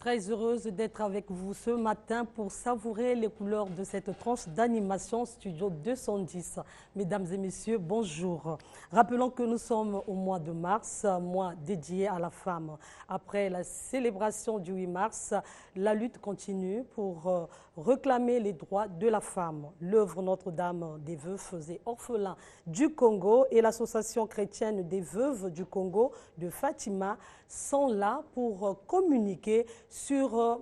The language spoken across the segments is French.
très heureuse d'être avec vous ce matin pour savourer les couleurs de cette tranche d'animation Studio 210. Mesdames et messieurs, bonjour. Rappelons que nous sommes au mois de mars, mois dédié à la femme. Après la célébration du 8 mars, la lutte continue pour réclamer les droits de la femme. L'œuvre Notre-Dame des veufs et orphelins du Congo et l'association chrétienne des veuves du Congo de Fatima sont là pour communiquer sur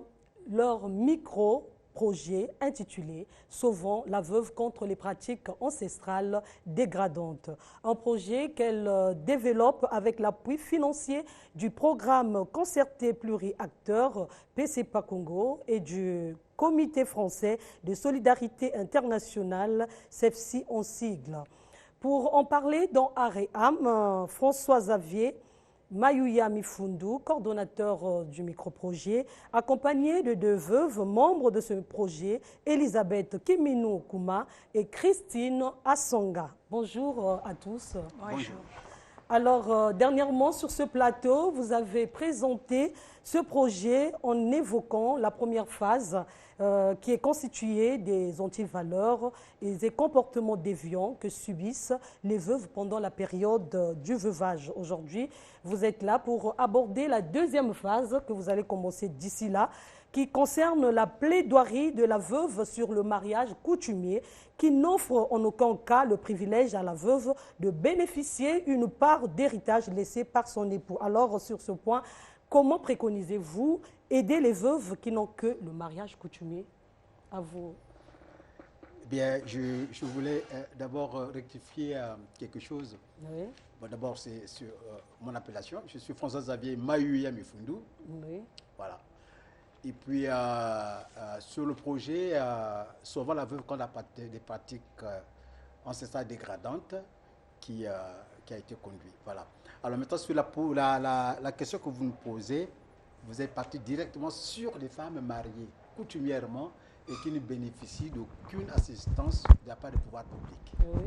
leur micro-projet intitulé « Sauvons la veuve contre les pratiques ancestrales dégradantes ». Un projet qu'elle développe avec l'appui financier du programme concerté pluriacteur PCPA Congo et du Comité français de solidarité internationale, CEFSI en sigle. Pour en parler dans Aréam, François Xavier Mayuya Mifundu, coordonnateur du microprojet, accompagné de deux veuves membres de ce projet, Elisabeth Kiminou Kouma et Christine Assonga. Bonjour à tous. Bonjour. Alors, dernièrement, sur ce plateau, vous avez présenté ce projet en évoquant la première phase qui est constituée des antivaleurs et des comportements déviants que subissent les veuves pendant la période du veuvage. Aujourd'hui, vous êtes là pour aborder la deuxième phase que vous allez commencer d'ici là, qui concerne la plaidoirie de la veuve sur le mariage coutumier qui n'offre en aucun cas le privilège à la veuve de bénéficier une part d'héritage laissée par son époux. Alors, sur ce point, comment préconisez-vous aider les veuves qui n'ont que le mariage coutumier? À vous. Bien, je voulais d'abord rectifier quelque chose. Oui. Bon, d'abord, c'est sur mon appellation. Je suis François Xavier Mayuya Mifundu. Oui. Voilà. Et puis, sur le projet, souvent la veuve qu'on a des pratiques ancestrales dégradantes qui a été conduite. Voilà. Alors maintenant, sur la question que vous nous posez, vous êtes parti directement sur les femmes mariées coutumièrement et qui ne bénéficient d'aucune assistance de la part du pouvoir public. Oui.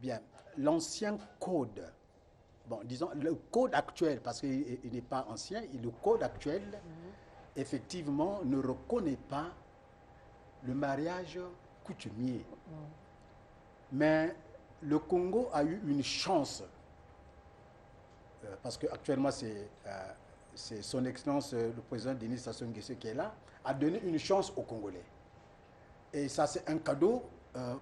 Bien, l'ancien code, bon, disons le code actuel, parce qu'il n'est pas ancien, le code actuel, effectivement, ne reconnaît pas le mariage coutumier. Mais le Congo a eu une chance, parce qu'actuellement, c'est son Excellence, le président Denis Sassou Nguesso qui est là, a donné une chance aux Congolais. Et ça, c'est un cadeau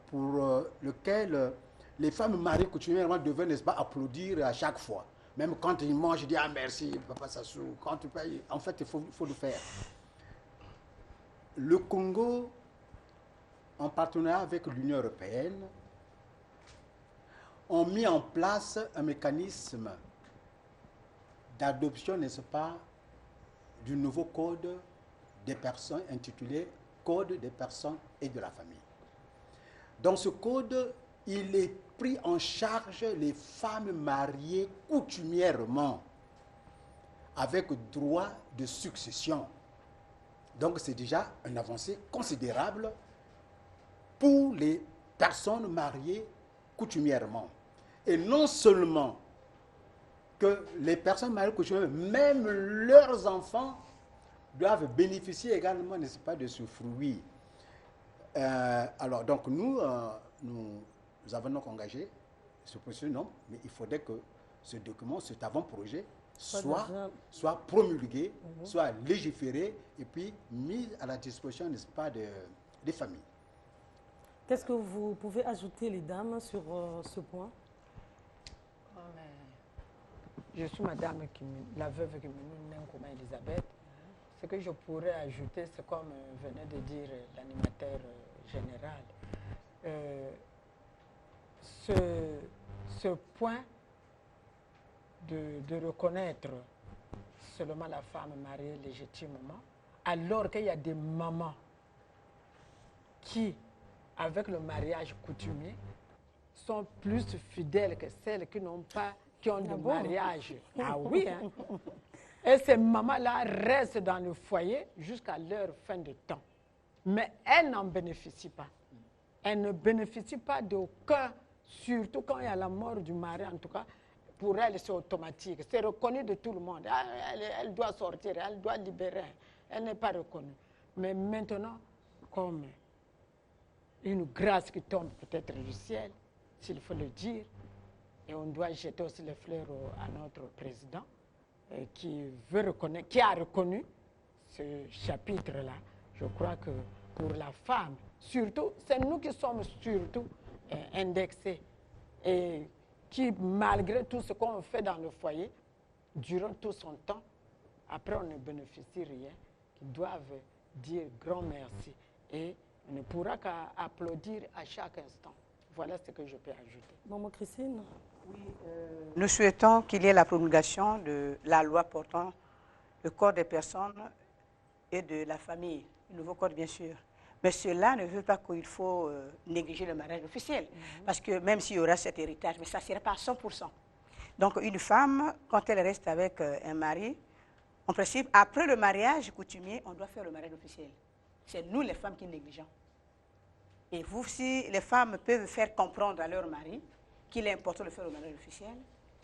pour lequel les femmes mariées coutumièrement devaient, n'est-ce pas, applaudir à chaque fois. Même quand ils mangent, je dis « Ah, merci, papa Sassou ». Quand tu payes, en fait, il faut le faire. Le Congo, en partenariat avec l'Union européenne, ont mis en place un mécanisme d'adoption, n'est-ce pas, du nouveau code des personnes intitulé Code des personnes et de la famille. Dans ce code, il est pris en charge les femmes mariées coutumièrement avec droit de succession. Donc c'est déjà une avancée considérable pour les personnes mariées coutumièrement. Et non seulement que les personnes mariées coutumièrement, même leurs enfants doivent bénéficier également, n'est-ce pas, de ce fruit. Alors, donc, nous avons donc engagé ce processus, non, mais il faudrait que ce document, cet avant-projet, soit promulgué, soit légiféré et puis mis à la disposition, n'est-ce pas, des familles. Qu'est-ce que vous pouvez ajouter, les dames, sur ce point? Je suis madame la veuve Kiminou Elisabeth. Ce que je pourrais ajouter, c'est comme venait de dire l'animateur général. Ce point de reconnaître seulement la femme mariée légitimement, alors qu'il y a des mamans qui, avec le mariage coutumier, sont plus fidèles que celles qui n'ont pas, qui ont de mariage. Ah oui, hein? Et ces mamans-là restent dans le foyer jusqu'à leur fin de temps. Mais elles n'en bénéficient pas. Elles ne bénéficient pas d'aucun, surtout quand il y a la mort du mari, en tout cas, pour elle, c'est automatique. C'est reconnu de tout le monde. Elle doit sortir, elle doit libérer. Elle n'est pas reconnue. Mais maintenant, comme une grâce qui tombe peut-être du ciel, s'il faut le dire, et on doit jeter aussi les fleurs à notre président, qui a reconnu ce chapitre-là. Je crois que pour la femme, surtout, c'est nous qui sommes surtout indexés et qui, malgré tout ce qu'on fait dans le foyer, durant tout son temps, après on ne bénéficie rien, qui doivent dire grand merci. Et on ne pourra qu'applaudir à chaque instant. Voilà ce que je peux ajouter. Maman Christine? Oui, nous souhaitons qu'il y ait la promulgation de la loi portant le corps des personnes et de la famille, le nouveau code bien sûr. Mais cela ne veut pas qu'il faut négliger le mariage officiel, parce que même s'il y aura cet héritage, mais ça ne sera pas à 100%. Donc une femme, quand elle reste avec un mari, en principe, après le mariage coutumier, on doit faire le mariage officiel. C'est nous les femmes qui négligeons. Et vous, si les femmes peuvent faire comprendre à leur mari qu'il est important de faire le mariage officiel,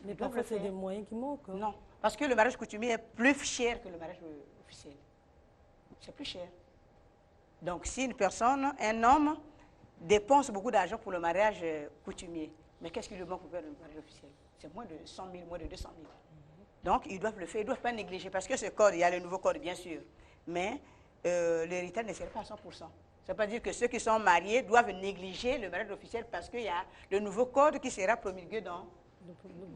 mais parfois c'est des moyens qui manquent. Hein. Non, parce que le mariage coutumier est plus cher que le mariage officiel. C'est plus cher. Donc si une personne, un homme, dépense beaucoup d'argent pour le mariage coutumier, mais qu'est-ce qu'il lui manque pour faire le mariage officiel? C'est moins de 100 000, moins de 200 000. Donc ils doivent le faire, ils ne doivent pas négliger, parce que ce code, il y a le nouveau code bien sûr, mais l'héritage ne sert pas à 100%. Ça ne veut pas dire que ceux qui sont mariés doivent négliger le mariage officiel parce qu'il y a le nouveau code qui sera promulgué dans...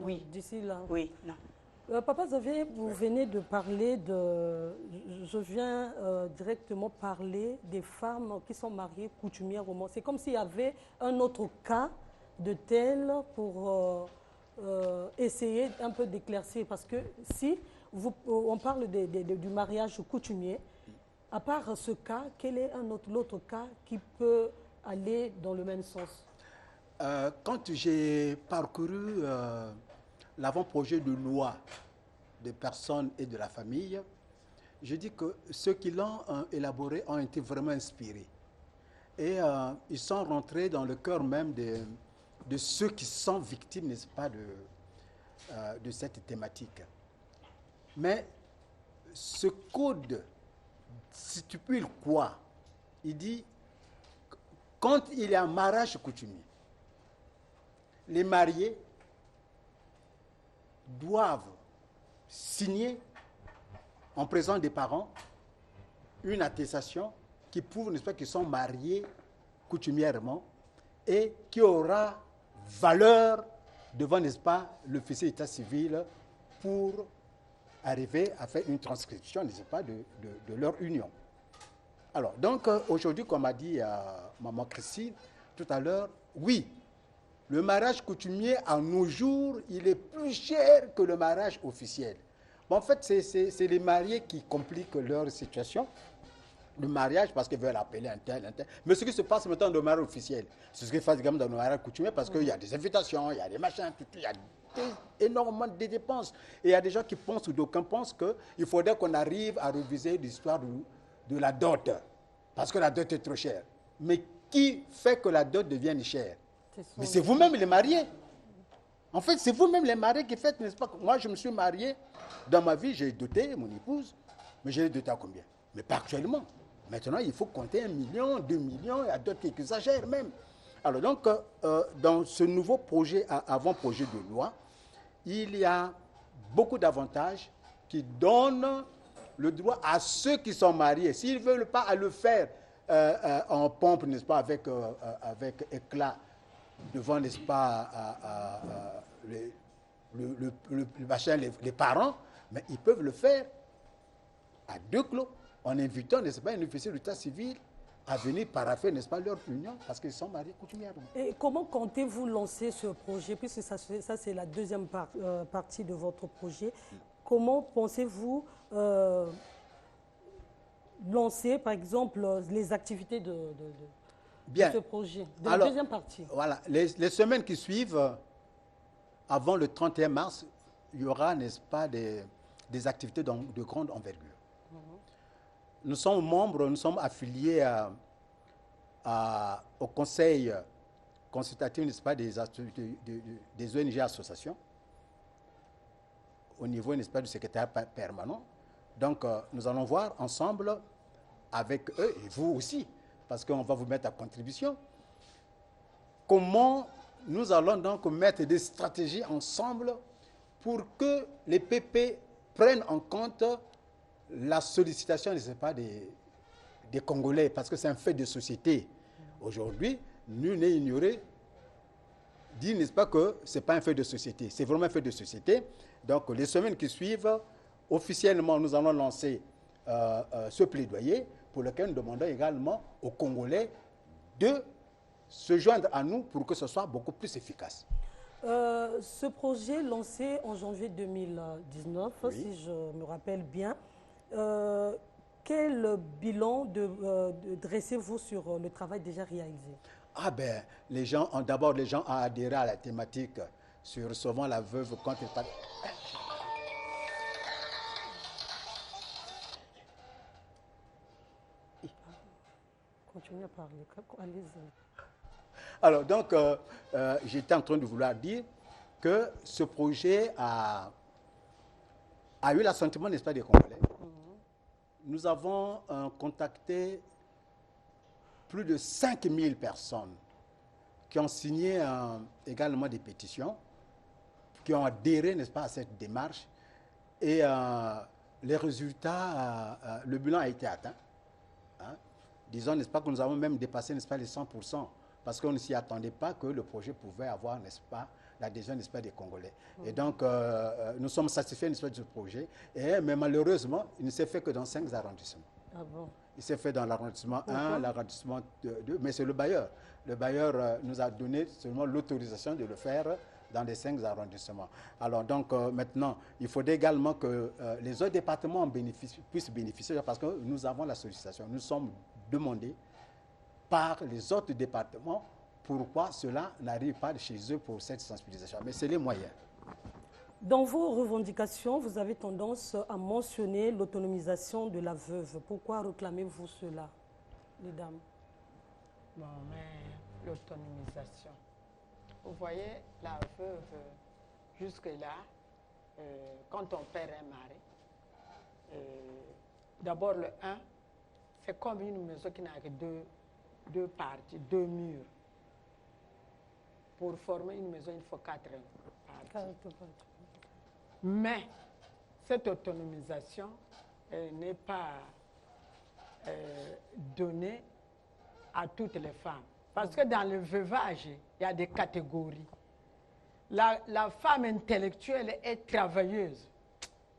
Oui. D'ici là. Oui, non. Papa Xavier, vous venez de parler de... Je viens directement parler des femmes qui sont mariées coutumièrement. C'est comme s'il y avait un autre cas de tel pour essayer un peu d'éclaircir. Parce que si on parle du mariage coutumier, à part ce cas, quel est l'autre cas qui peut aller dans le même sens? Quand j'ai parcouru l'avant-projet de loi des personnes et de la famille, je dis que ceux qui l'ont élaboré ont été vraiment inspirés. Et ils sont rentrés dans le cœur même de ceux qui sont victimes, n'est-ce pas, de cette thématique. Mais ce code, si tu peux le croire, il dit, quand il y a un mariage coutumier, les mariés doivent signer en présence des parents une attestation qui prouve, n'est-ce pas, qu'ils sont mariés coutumièrement et qui aura valeur devant, n'est-ce pas, l'officier d'état civil pour arriver à faire une transcription, n'est-ce pas, de leur union. Alors, donc, aujourd'hui, comme a dit Maman Christine tout à l'heure, oui, le mariage coutumier, à nos jours, il est plus cher que le mariage officiel. Bon, en fait, c'est les mariés qui compliquent leur situation. Le mariage, parce qu'ils veulent appeler un tel. Mais ce qui se passe maintenant dans le mariage officiel, c'est ce qui se passe dans le mariage coutumier, parce qu'il y a des invitations, il y a des machins, il y a énormément de dépenses. Et il y a des gens qui pensent, ou d'aucuns pensent, qu'il faudrait qu'on arrive à réviser l'histoire de la dot, parce que la dot est trop chère. Mais qui fait que la dot devienne chère? Mais c'est vous-même les mariés. En fait, c'est vous-même les mariés qui faites, n'est-ce pas? Moi, je me suis marié. Dans ma vie, j'ai doté mon épouse. Mais j'ai doté à combien? Mais pas actuellement. Maintenant, il faut compter 1 million, 2 millions, il y a d'autres qui exagèrent même. Alors donc, dans ce nouveau projet, avant-projet de loi, il y a beaucoup d'avantages qui donnent le droit à ceux qui sont mariés. S'ils ne veulent pas à le faire en pompe, n'est-ce pas, avec éclat, devant, n'est-ce pas, les parents, mais ils peuvent le faire à deux clos, en invitant, n'est-ce pas, un officier d'état civil à venir paraffer, n'est-ce pas, leur union, parce qu'ils sont mariés coutumièrement. Et comment comptez-vous lancer ce projet, puisque ça c'est la deuxième partie de votre projet. Comment pensez-vous lancer, par exemple, les activités de ce projet, de la deuxième partie? Voilà, les semaines qui suivent, avant le 31 mars, il y aura, n'est-ce pas, des activités de grande envergure. Nous sommes membres, nous sommes affiliés au conseil consultatif, n'est-ce pas, des ONG associations. au niveau, n'est-ce pas, du secrétaire permanent. Donc, nous allons voir ensemble avec eux, et vous aussi, parce qu'on va vous mettre à contribution, comment nous allons donc mettre des stratégies ensemble pour que les PP prennent en compte la sollicitation, je ne sais pas, des Congolais, parce que c'est un fait de société. Aujourd'hui, nul n'est ignoré, dit, n'est-ce pas, que ce n'est pas un fait de société, c'est vraiment un fait de société. Donc, les semaines qui suivent, officiellement, nous allons lancer ce plaidoyer pour lequel nous demandons également aux Congolais de se joindre à nous pour que ce soit beaucoup plus efficace. Ce projet lancé en janvier 2019, oui, si je me rappelle bien, quel bilan dressez-vous sur le travail déjà réalisé? Ah ben, d'abord les gens ont adhéré à la thématique sur sauvant la veuve contre le parti. Continuez à parler, allez-y. Alors donc, j'étais en train de vouloir dire que ce projet a eu l'assentiment, n'est-ce pas, des Congolais. Nous avons contacté plus de 5000 personnes qui ont signé également des pétitions, qui ont adhéré, n'est-ce pas, à cette démarche. Et les résultats, le bilan a été atteint. Hein. Disons, n'est-ce pas, que nous avons même dépassé, n'est-ce pas, les 100%, parce qu'on ne s'y attendait pas que le projet pouvait avoir, n'est-ce pas, l'adhésion, n'est-ce pas, des Congolais. Et donc, nous sommes satisfaits, n'est-ce pas, de ce projet. Mais malheureusement, il ne s'est fait que dans 5 arrondissements. Ah bon? Il s'est fait dans l'arrondissement 1, l'arrondissement 2, mais c'est le bailleur. Le bailleur nous a donné seulement l'autorisation de le faire dans les 5 arrondissements. Alors donc, maintenant, il faudrait également que les autres départements puissent bénéficier, parce que nous avons la sollicitation. Nous sommes demandés par les autres départements pourquoi cela n'arrive pas chez eux pour cette sensibilisation. Mais c'est les moyens. Dans vos revendications, vous avez tendance à mentionner l'autonomisation de la veuve. Pourquoi réclamez-vous cela, les dames? Bon, mais l'autonomisation. Vous voyez, la veuve, jusque-là, quand on perd un mari, d'abord le 1, c'est comme une maison qui n'a que deux parties, 2 murs. Pour former une maison, il faut 4 parties. Mais cette autonomisation n'est pas donnée à toutes les femmes. Parce que dans le veuvage, il y a des catégories. La femme intellectuelle est travailleuse.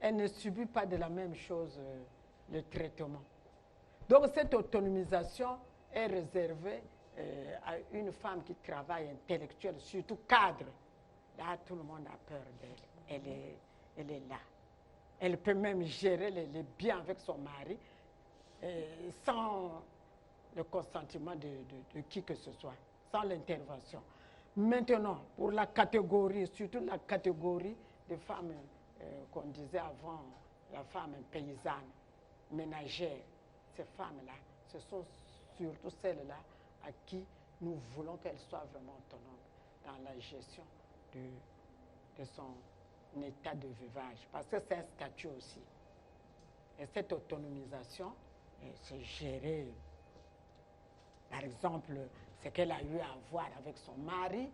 Elle ne subit pas de la même chose le traitement. Donc cette autonomisation est réservée à une femme qui travaille intellectuelle, surtout cadre. Là, tout le monde a peur d'elle. Elle est là. Elle peut même gérer les biens avec son mari sans le consentement de qui que ce soit, sans l'intervention. Maintenant, pour la catégorie, surtout la catégorie des femmes qu'on disait avant, la femme paysanne, ménagère, ces femmes-là, ce sont surtout celles-là à qui nous voulons qu'elles soient vraiment autonomes dans la gestion de son état de veuvage, parce que c'est un statut aussi. Et cette autonomisation, c'est gérer, par exemple, ce qu'elle a eu à avoir avec son mari,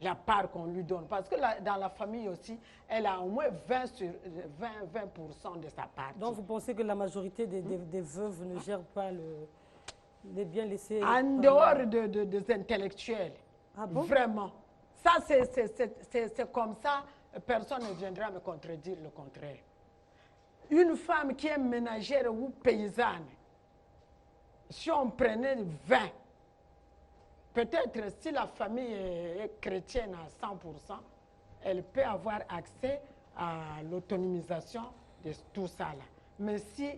la part qu'on lui donne. Parce que dans la famille aussi, elle a au moins 20% de sa part. Donc vous pensez que la majorité des veuves ne gèrent pas les biens laissés? En dehors des intellectuels. Ah bon? Vraiment. Ça, c'est comme ça. Personne ne viendra me contredire le contraire. Une femme qui est ménagère ou paysanne, si on prenait 20, peut-être si la famille est chrétienne à 100%, elle peut avoir accès à l'autonomisation de tout ça là. Mais si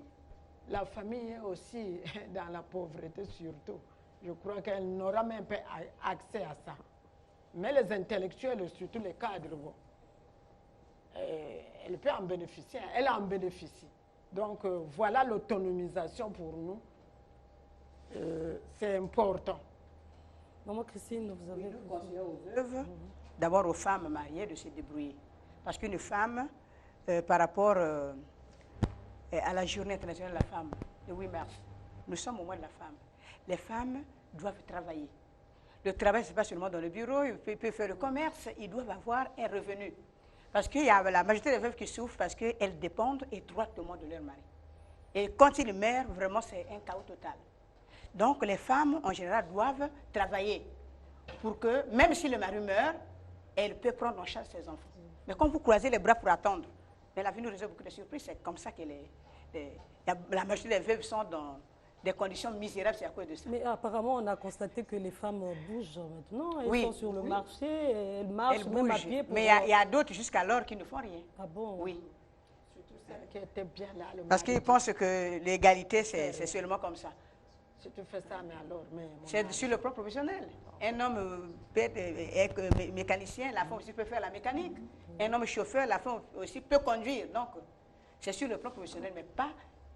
la famille est aussi dans la pauvreté surtout, je crois qu'elle n'aura même pas accès à ça. Mais les intellectuels, surtout les cadres, bon, elle peut en bénéficier, elle en bénéficie. Donc voilà l'autonomisation pour nous, c'est important. Maman Christine, vous avez... Nous conseillons aux veuves, d'abord aux femmes mariées, de se débrouiller. Parce qu'une femme par rapport à la journée internationale de la femme, le 8 mars. Nous sommes au mois de la femme. Les femmes doivent travailler. Le travail, ce n'est pas seulement dans le bureau, ils peuvent faire le commerce, ils doivent avoir un revenu. Parce qu'il y a la majorité des veuves qui souffrent parce qu'elles dépendent étroitement de leur mari. Et quand il meurt, vraiment, c'est un chaos total. Donc, les femmes, en général, doivent travailler pour que, même si le mari meurt, elle peut prendre en charge ses enfants. Mais quand vous croisez les bras pour attendre, mais la vie nous réserve beaucoup de surprises, c'est comme ça que la majorité des veuves sont dans des conditions misérables, c'est à cause de ça. Mais apparemment, on a constaté que les femmes bougent maintenant. Elles Oui. sont sur le marché, elles marchent Elles même à bougent. pied. Pour... Mais il y a d'autres jusqu'alors qui ne font rien. Ah bon? Oui. Surtout celle qui était bien là. Le Parce mari qu'ils dit, pensent que l'égalité, c'est seulement comme ça. si tu fais ça, mais alors, mais mon C'est mari- sur le plan professionnel. Un homme peut être mécanicien, la femme aussi peut faire la mécanique. Un homme chauffeur, la femme aussi peut conduire. Donc, c'est sur le plan professionnel, mais pas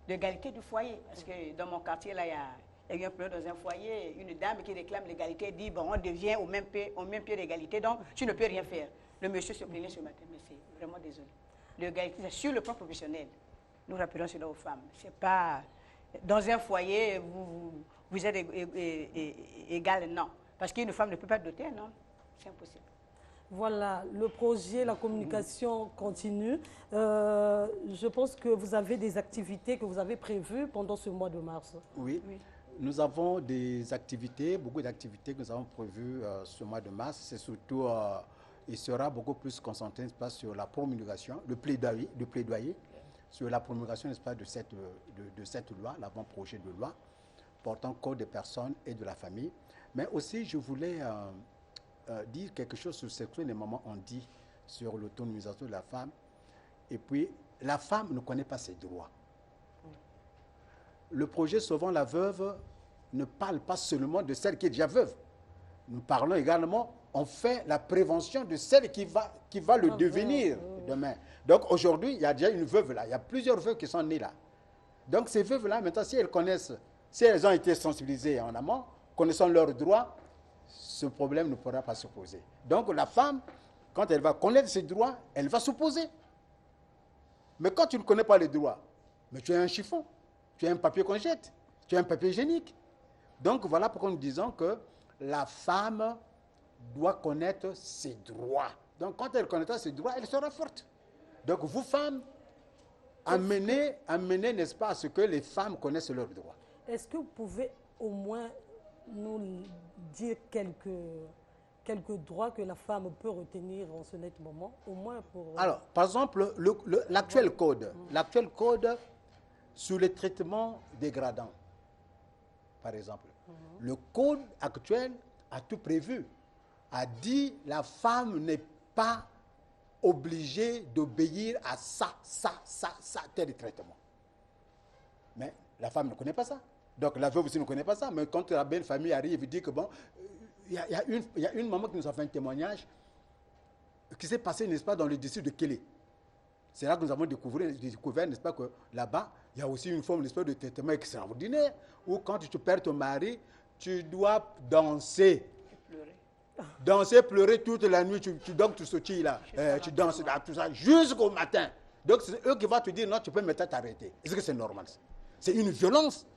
l'égalité du foyer. Parce que dans mon quartier, là, il y a eu un problème dans un foyer, une dame qui réclame l'égalité, dit, bon, on devient au même pied d'égalité, donc tu ne peux rien faire. Le monsieur se plaignait ce matin, mais c'est vraiment désolé. L'égalité, c'est sur le plan professionnel. Nous rappelons cela aux femmes. C'est pas dans un foyer, vous êtes égal, non. Parce qu'une femme ne peut pas doter un homme. C'est impossible. Voilà, le projet, la communication continue. Je pense que vous avez des activités que vous avez prévues pendant ce mois de mars. Oui. Oui. Nous avons des activités, beaucoup d'activités que nous avons prévues ce mois de mars. C'est surtout, il sera beaucoup plus concentré, n'est-ce pas, sur la promulgation, le plaidoyer sur la promulgation, n'est-ce pas, de cette loi, l'avant-projet de loi portant code des personnes et de la famille. Mais aussi, je voulais dire quelque chose sur ce que les mamans ont dit sur l'autonomisation de la femme. Et puis, la femme ne connaît pas ses droits. Le projet Sauvons la veuve ne parle pas seulement de celle qui est déjà veuve. Nous parlons également, on fait la prévention de celle qui va le devenir demain. Donc aujourd'hui, il y a déjà une veuve là, il y a plusieurs veuves qui sont nées là. Donc ces veuves-là, maintenant, si elles connaissent, si elles ont été sensibilisées en amont, connaissant leurs droits, ce problème ne pourra pas se poser. Donc la femme, quand elle va connaître ses droits, elle va s'opposer. Mais quand tu ne connais pas les droits, mais tu as un chiffon, tu as un papier qu'on jette, tu as un papier hygiénique. Donc voilà pourquoi nous disons que la femme doit connaître ses droits. Donc quand elle connaîtra ses droits, elle sera forte. Donc vous femmes, amenez, n'est-ce pas, à ce que les femmes connaissent leurs droits. Est-ce que vous pouvez au moins nous dire quelques droits que la femme peut retenir en ce net moment, au moins pour... Alors, par exemple, l'actuel code sur le traitement dégradant, par exemple. Le code actuel a tout prévu, a dit la femme n'est pas obligée d'obéir à ça, tel traitement. Mais la femme ne connaît pas ça. Donc la veuve aussi ne connaît pas ça. Mais quand la belle famille arrive et dit que bon, il y a une maman qui nous a fait un témoignage qui s'est passé, n'est-ce pas, dans le district de Kélé. C'est là que nous avons découvert, n'est-ce pas, que là-bas, il y a aussi une forme, n'est-ce pas, de traitement extraordinaire où quand tu perds ton mari, tu dois danser. Pleurer. Danser, pleurer toute la nuit, donc tu sautilles là, tu danses là, tout ça, jusqu'au matin. Donc c'est eux qui vont te dire non, tu peux maintenant t'arrêter. Est-ce que c'est normal? C'est une violence.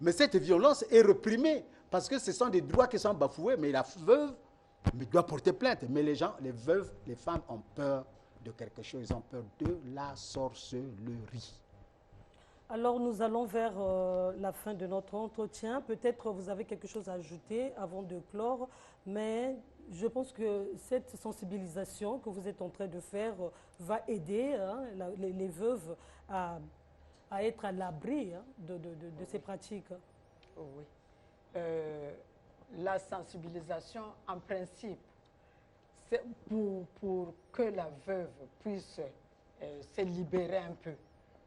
Mais cette violence est réprimée parce que ce sont des droits qui sont bafoués, mais la veuve doit porter plainte. Mais les gens, les veuves, les femmes ont peur de quelque chose, ils ont peur de la sorcellerie. Alors nous allons vers la fin de notre entretien. Peut-être vous avez quelque chose à ajouter avant de clore, mais je pense que cette sensibilisation que vous êtes en train de faire va aider les veuves à être à l'abri de ces pratiques. Oh oui. La sensibilisation, en principe, c'est pour que la veuve puisse se libérer un peu.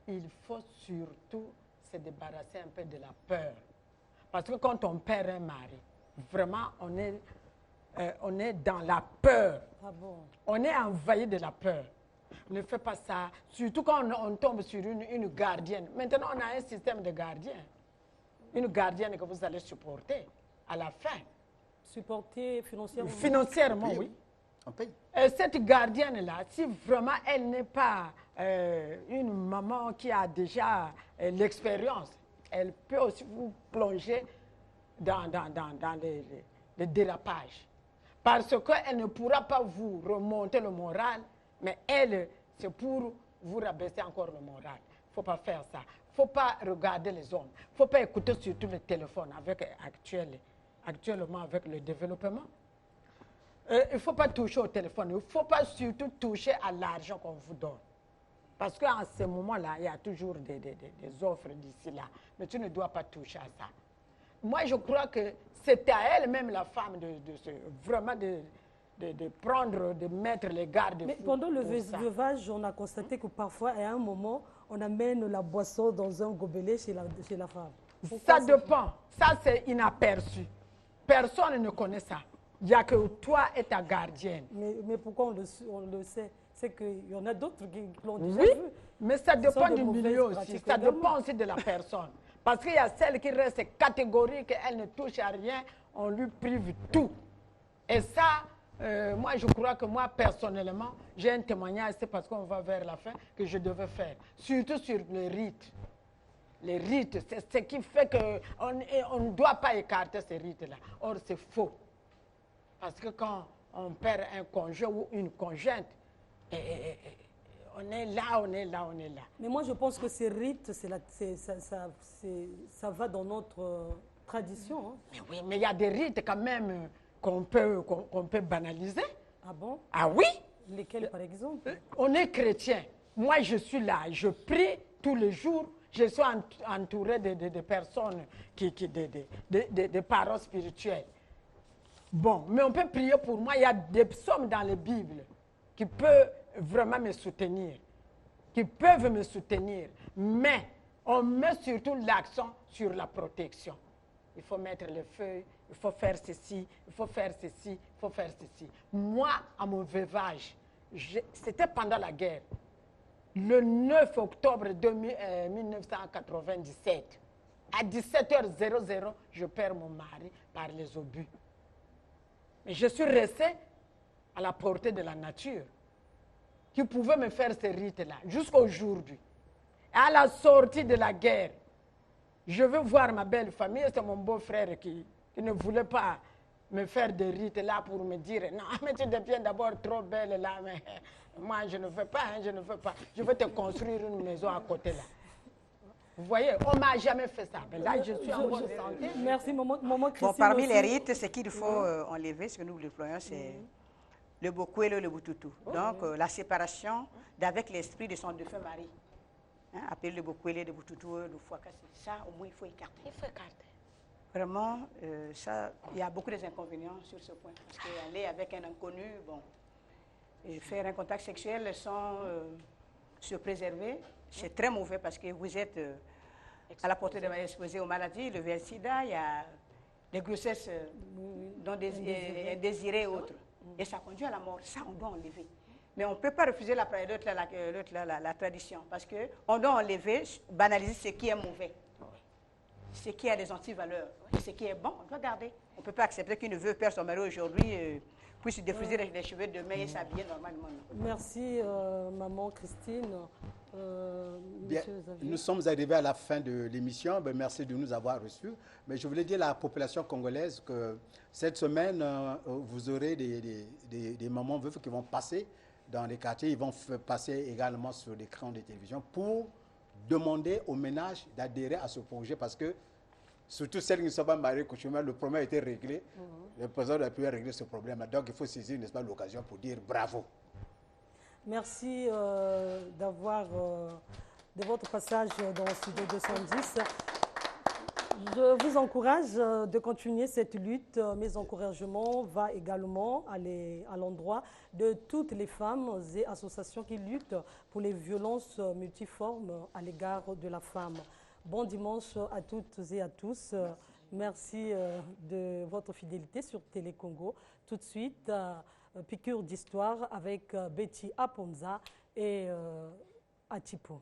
Il faut surtout se débarrasser un peu de la peur. Parce que quand on perd un mari, vraiment, on est dans la peur. Ah bon? On est envahi de la peur. Ne fais pas ça. Surtout quand on tombe sur une gardienne. Maintenant, on a un système de gardien. Une gardienne que vous allez supporter à la fin. Supporter financièrement? Financièrement, oui. On paye. Cette gardienne-là, si vraiment elle n'est pas une maman qui a déjà l'expérience, elle peut aussi vous plonger dans les dérapages. Parce qu'elle ne pourra pas vous remonter le moral, mais elle, c'est pour vous rabaisser encore le moral. Il ne faut pas faire ça. Il ne faut pas regarder les hommes. Il ne faut pas écouter surtout le téléphone actuellement avec le développement. Il ne faut pas toucher au téléphone. Il ne faut pas surtout toucher à l'argent qu'on vous donne. Parce qu'en ce moment-là, il y a toujours des offres d'ici là. Mais tu ne dois pas toucher à ça. Moi, je crois que c'est à elle-même, la femme, vraiment de prendre, de mettre les garde-fous. Mais pendant le veuvage, on a constaté que parfois, à un moment, on amène la boisson dans un gobelet chez la femme. Ça dépend. Ça, c'est inaperçu. Personne ne connaît ça. Il n'y a que toi et ta gardienne. Mais pourquoi on le sait? C'est qu'il y en a d'autres qui l'ont déjà vu. Oui, mais ça dépend du milieu aussi. Ça dépend aussi de la personne. Parce qu'il y a celle qui reste catégorique, elle ne touche à rien, on lui prive tout. Et ça, moi je crois que moi personnellement, j'ai un témoignage, c'est parce qu'on va vers la fin, que je devais faire. Surtout sur les rites. Les rites, c'est ce qui fait qu'on ne doit pas écarter ces rites-là. Or, c'est faux. Parce que quand on perd un conjoint ou une conjointe, on est là. Mais moi, je pense que ces rites, ça va dans notre tradition. Hein. Mais oui, mais il y a des rites quand même qu'on peut banaliser. Ah bon? Ah oui? Lesquels, par exemple? On est chrétien. Moi, je suis là. Je prie tous les jours. Je suis entouré de personnes, des parents spirituels. Bon, mais on peut prier pour moi. Il y a des psaumes dans la Bible qui peuvent vraiment me soutenir. Mais on met surtout l'accent sur la protection. Il faut mettre le feu, il faut faire ceci, il faut faire ceci, il faut faire ceci. Moi, à mon veuvage, c'était pendant la guerre. Le 9 octobre 1997, à 17h00, je perds mon mari par les obus. Mais je suis restée à la portée de la nature, qui pouvait me faire ces rites-là, jusqu'à aujourd'hui. À la sortie de la guerre, je veux voir ma belle famille, c'est mon beau-frère qui ne voulait pas me faire des rites-là pour me dire, non, mais tu deviens d'abord trop belle là, mais moi je ne veux pas, je veux te construire une maison à côté là. Vous voyez, on ne m'a jamais fait ça. Mais là, je suis en bonne santé. Merci, maman Christine. Bon, parmi aussi. les rites, ce qu'il faut enlever, ce que nous déployons, c'est le Bokwele et le Boutoutou. Donc, la séparation d'avec l'esprit de son défunt mari. Hein, appelé le Bokwele, le Boutoutou, le Fouakassi. Ça, au moins, il faut écarter. Il faut écarter. Vraiment, ça, il y a beaucoup d'inconvénients sur ce point. Parce qu'aller avec un inconnu, bon, et faire un contact sexuel sans se préserver, c'est très mauvais parce que vous êtes à la portée de exposé aux maladies, le VIH-Sida, il y a des grossesses non désirées et autres. Et ça conduit à la mort. Ça, on doit enlever. Mais on ne peut pas refuser la tradition parce qu'on doit enlever, banaliser ce qui est mauvais. Ce qui a des antivaleurs. Et ce qui est bon, on doit garder. On ne peut pas accepter qu'une veuve perde son mari aujourd'hui, puisse défriser les cheveux demain et s'habiller normalement. Merci, maman Christine. Bien, nous sommes arrivés à la fin de l'émission. Ben, merci de nous avoir reçus. Mais je voulais dire à la population congolaise que cette semaine, vous aurez des mamans veuves qui vont passer dans les quartiers. Ils vont passer également sur l'écran de télévision pour demander aux ménages d'adhérer à ce projet parce que, surtout celles qui ne sont pas mariées, le problème a été réglé. Le président a pu régler ce problème. Donc, il faut saisir, n'est-ce pas, l'occasion pour dire bravo. Merci de votre passage dans le studio 210. Je vous encourage de continuer cette lutte. Mes encouragements vont également aller à l'endroit de toutes les femmes et associations qui luttent pour les violences multiformes à l'égard de la femme. Bon dimanche à toutes et à tous. Merci de votre fidélité sur Télé Congo. Tout de suite, piqûre d'histoire avec Betty Aponza et Atipo.